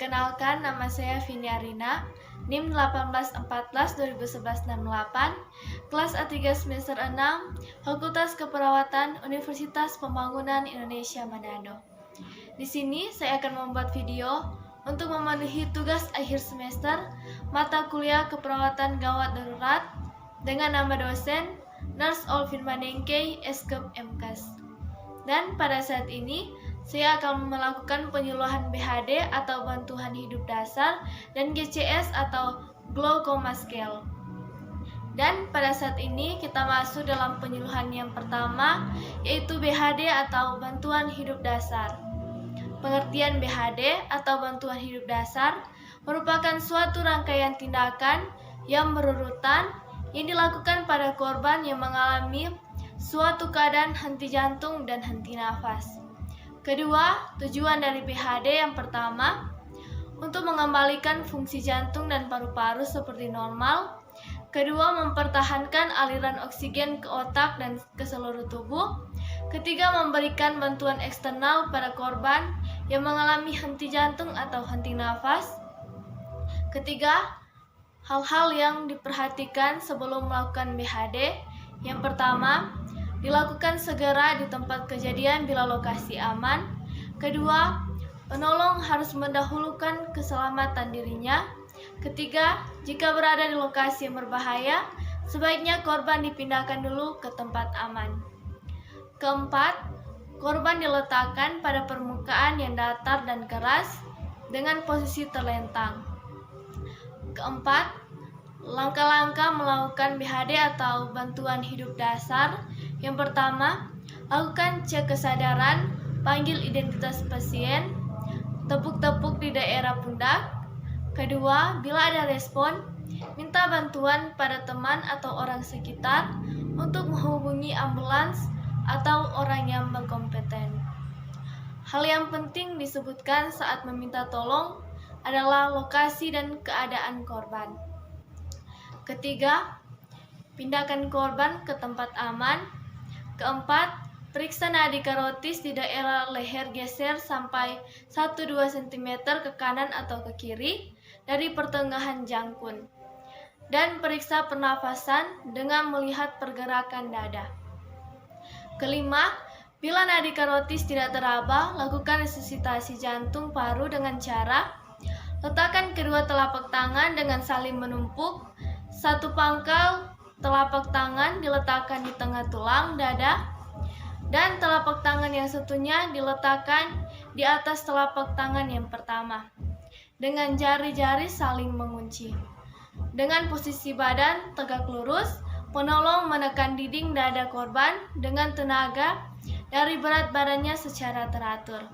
Perkenalkan, nama saya Vini Arina, NIM 1814-2011-68, kelas A3 semester 6, Fakultas Keperawatan Universitas Pembangunan Indonesia Manado. Di sini saya akan membuat video untuk memenuhi tugas akhir semester mata kuliah keperawatan gawat darurat dengan nama dosen Nurse Olvin Manengkei, Eskep MKes. Dan pada saat ini saya akan melakukan penyuluhan BHD atau bantuan hidup dasar dan GCS atau Glaucoma Scale. Dan pada saat ini kita masuk dalam penyuluhan yang pertama, yaitu BHD atau bantuan hidup dasar. Pengertian BHD atau bantuan hidup dasar merupakan suatu rangkaian tindakan yang berurutan yang dilakukan pada korban yang mengalami suatu keadaan henti jantung dan henti nafas. Kedua, tujuan dari BHD yang pertama, untuk mengembalikan fungsi jantung dan paru-paru seperti normal. Kedua, mempertahankan aliran oksigen ke otak dan ke seluruh tubuh. Ketiga, memberikan bantuan eksternal pada korban yang mengalami henti jantung atau henti nafas. Ketiga, hal-hal yang diperhatikan sebelum melakukan BHD. Yang pertama, dilakukan segera di tempat kejadian bila lokasi aman. Kedua, penolong harus mendahulukan keselamatan dirinya. Ketiga, jika berada di lokasi yang berbahaya, sebaiknya korban dipindahkan dulu ke tempat aman. Keempat, korban diletakkan pada permukaan yang datar dan keras dengan posisi terlentang. Keempat, langkah-langkah melakukan BHD atau bantuan hidup dasar. Yang pertama, lakukan cek kesadaran, panggil identitas pasien, tepuk-tepuk di daerah pundak. Kedua, bila ada respon, minta bantuan pada teman atau orang sekitar untuk menghubungi ambulans atau orang yang berkompeten. Hal yang penting disebutkan saat meminta tolong adalah lokasi dan keadaan korban. Ketiga, pindahkan korban ke tempat aman. Keempat, periksa nadi karotis di daerah leher, geser sampai 1-2 cm ke kanan atau ke kiri dari pertengahan jangkun. Dan periksa pernafasan dengan melihat pergerakan dada. Kelima, bila nadi karotis tidak teraba, lakukan resusitasi jantung paru dengan cara letakkan kedua telapak tangan dengan saling menumpuk. Satu pangkal telapak tangan diletakkan di tengah tulang dada dan telapak tangan yang satunya diletakkan di atas telapak tangan yang pertama dengan jari-jari saling mengunci. Dengan posisi badan tegak lurus, penolong menekan dinding dada korban dengan tenaga dari berat badannya secara teratur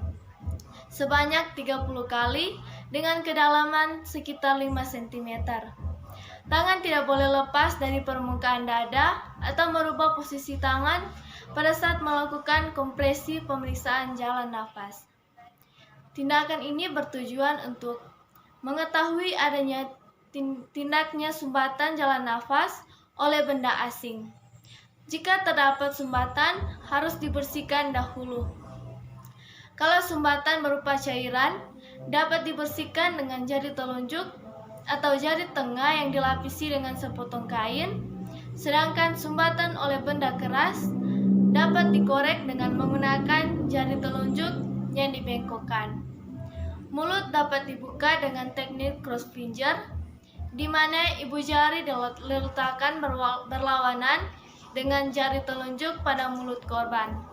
sebanyak 30 kali dengan kedalaman sekitar 5 cm. Tangan tidak boleh lepas dari permukaan dada atau merubah posisi tangan pada saat melakukan kompresi pemeriksaan jalan nafas. Tindakan ini bertujuan untuk mengetahui adanya tindaknya sumbatan jalan nafas oleh benda asing. Jika terdapat sumbatan, harus dibersihkan dahulu. Kalau sumbatan berupa cairan, dapat dibersihkan dengan jari telunjuk atau jari tengah yang dilapisi dengan sepotong kain, sedangkan sumbatan oleh benda keras dapat dikorek dengan menggunakan jari telunjuk yang dibengkokkan. Mulut dapat dibuka dengan teknik cross finger, di mana ibu jari diletakkan berlawanan dengan jari telunjuk pada mulut korban.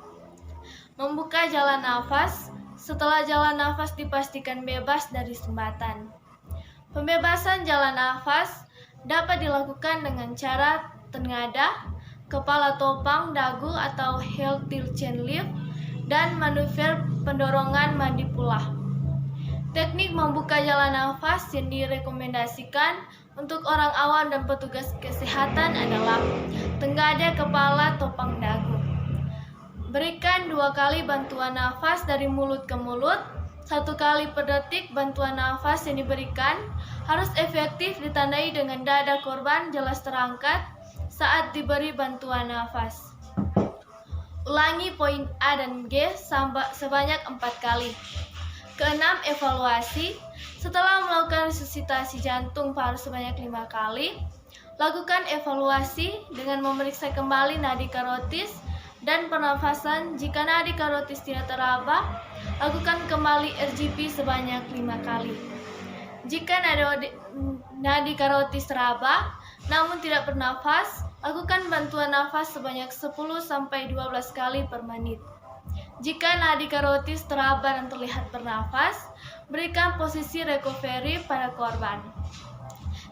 Membuka jalan nafas, setelah jalan nafas dipastikan bebas dari sumbatan. Pembebasan jalan nafas dapat dilakukan dengan cara tengadah, kepala topang dagu atau heel tilt chin lift, dan manuver pendorongan mandipula. Teknik membuka jalan nafas yang direkomendasikan untuk orang awam dan petugas kesehatan adalah tengadah kepala topang dagu. Berikan 2 kali bantuan nafas dari mulut ke mulut. 1 kali per detik bantuan nafas yang diberikan harus efektif ditandai dengan dada korban jelas terangkat saat diberi bantuan nafas. Ulangi poin A dan G sebanyak 4 kali. Keenam, evaluasi. Setelah melakukan resusitasi jantung paru sebanyak 5 kali, lakukan evaluasi dengan memeriksa kembali nadi karotis dan pernafasan. Jika nadi karotis tidak teraba, lakukan kembali RGP sebanyak 5 kali. Jika nadi karotis teraba namun tidak bernafas, lakukan bantuan nafas sebanyak 10-12 kali per menit. Jika nadi karotis teraba dan terlihat bernafas, berikan posisi recovery pada korban.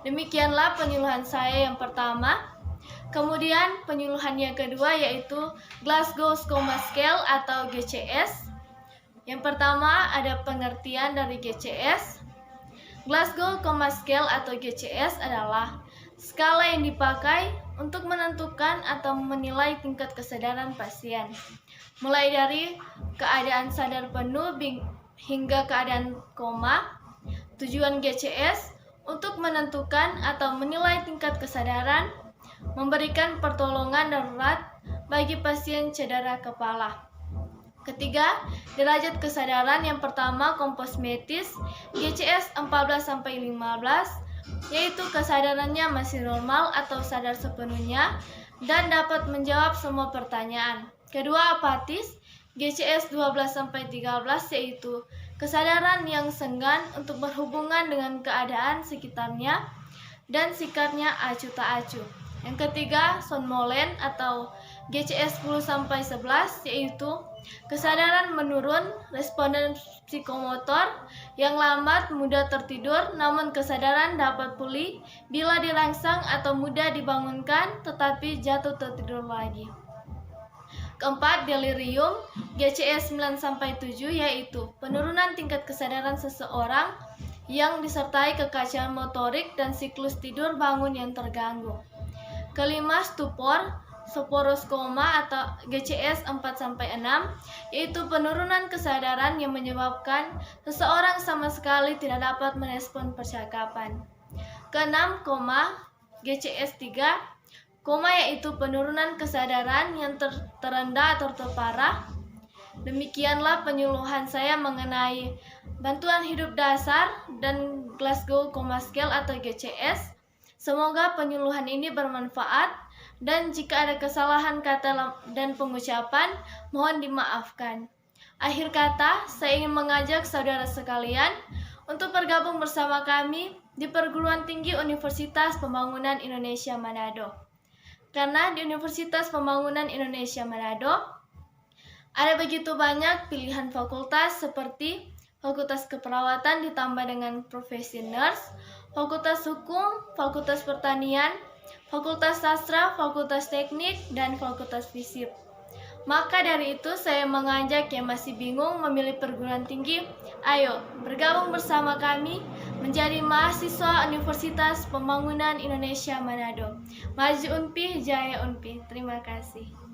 Demikianlah penyuluhan saya yang pertama. Kemudian penyuluhan yang kedua yaitu Glasgow Coma Scale atau GCS. Yang pertama ada pengertian dari GCS. Glasgow Coma Scale atau GCS adalah skala yang dipakai untuk menentukan atau menilai tingkat kesadaran pasien, mulai dari keadaan sadar penuh hingga keadaan koma. Tujuan GCS untuk menentukan atau menilai tingkat kesadaran, memberikan pertolongan darurat bagi pasien cedera kepala. Ketiga, derajat kesadaran yang pertama komposmetis GCS 14-15, yaitu kesadarannya masih normal atau sadar sepenuhnya dan dapat menjawab semua pertanyaan. Kedua, apatis GCS 12-13, yaitu kesadaran yang senggan untuk berhubungan dengan keadaan sekitarnya dan sikapnya acuh tak acuh. Yang ketiga, somnolent atau GCS 10-11, yaitu kesadaran menurun, responden psikomotor yang lambat, mudah tertidur, namun kesadaran dapat pulih bila dirangsang atau mudah dibangunkan tetapi jatuh tertidur lagi. Keempat, delirium GCS 9-7, yaitu penurunan tingkat kesadaran seseorang yang disertai kekacauan motorik dan siklus tidur bangun yang terganggu. Kelima, stupor Sporoskoma atau GCS 4-6, yaitu penurunan kesadaran yang menyebabkan seseorang sama sekali tidak dapat merespon percakapan. Keenam, koma GCS 3, koma yaitu penurunan kesadaran yang terendah atau terparah. Demikianlah penyuluhan saya mengenai bantuan hidup dasar dan Glasgow Coma Scale atau GCS. Semoga penyuluhan ini bermanfaat. Dan jika ada kesalahan kata dan pengucapan, mohon dimaafkan. Akhir kata, saya ingin mengajak saudara sekalian untuk bergabung bersama kami di Perguruan Tinggi Universitas Pembangunan Indonesia Manado. Karena di Universitas Pembangunan Indonesia Manado ada begitu banyak pilihan fakultas seperti Fakultas Keperawatan ditambah dengan profesi nurse, Fakultas Hukum, Fakultas Pertanian, Fakultas Sastra, Fakultas Teknik, dan Fakultas Fisip. Maka dari itu saya mengajak yang masih bingung memilih perguruan tinggi, ayo bergabung bersama kami menjadi mahasiswa Universitas Pembangunan Indonesia Manado. Maju Unpi, Jaya Unpi. Terima kasih.